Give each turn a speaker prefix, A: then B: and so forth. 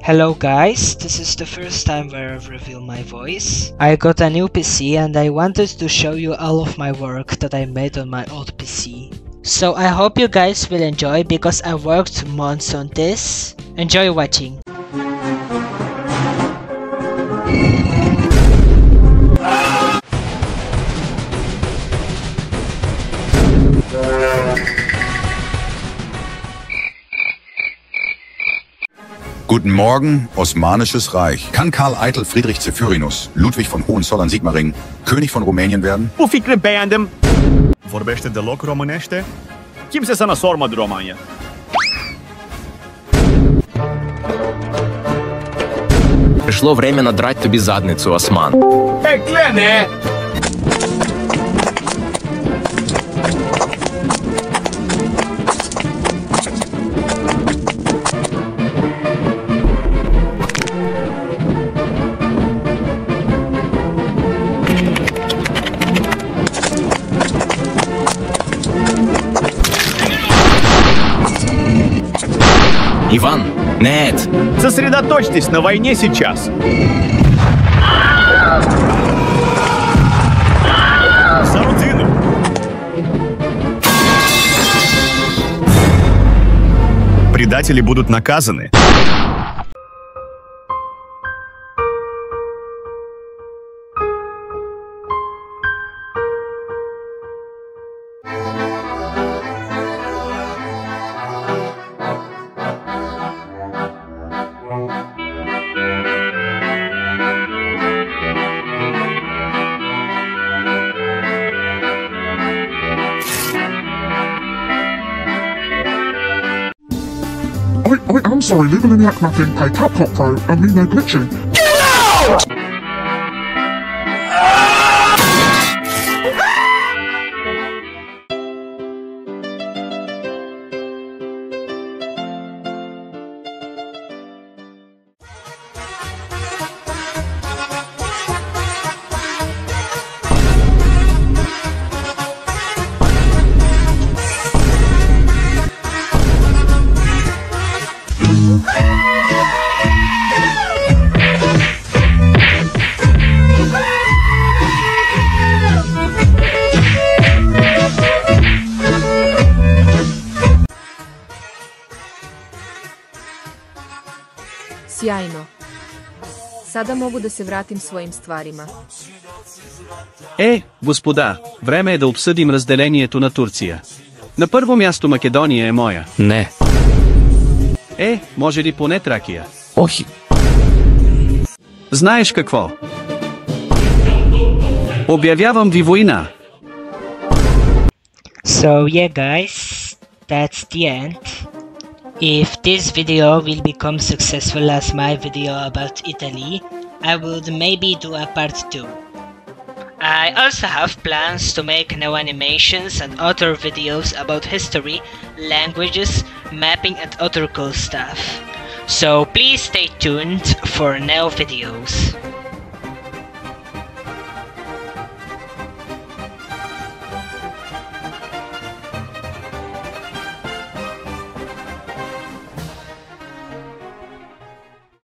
A: Hello guys, this is the first time where I've revealed my voice. I got a new PC and I wanted to show you all of my work that I made on my old PC. So I hope you guys will enjoy because I worked months on this. Enjoy watching.
B: Guten Morgen, Osmanisches Reich. Kann Karl Eitel Friedrich Zephyrinus, Ludwig von Hohenzollern-Sigmaringen, König von Rumänien werden?
C: Bu fikri beğendim. Vorbește deloc românește? Kimse sana sormadı Romanya.
D: Пришло время надрать тобі задницю, Осман.
C: Bekle.
D: Иван, нет!
C: Сосредоточьтесь на войне сейчас. За родину. Предатели будут наказаны.
E: I'm sorry, legal in the act mapping, pay CapCut Pro, and mean no glitching. Get out!
F: Sjajno. Sada mogu da se vratim svojim stvarima.
G: Господа, време е да обсъдим разделението на Турция. На първо място Македония е моя.
D: Не.
G: Може ли поне Тракия?
D: Охи.
G: Знаеш какво? Обявявам ви война.
A: So yeah guys, that's the end. If this video will become successful as my video about Italy, I would maybe do a part 2. I also have plans to make new animations and other videos about history, languages, mapping and other cool stuff. So please stay tuned for new videos.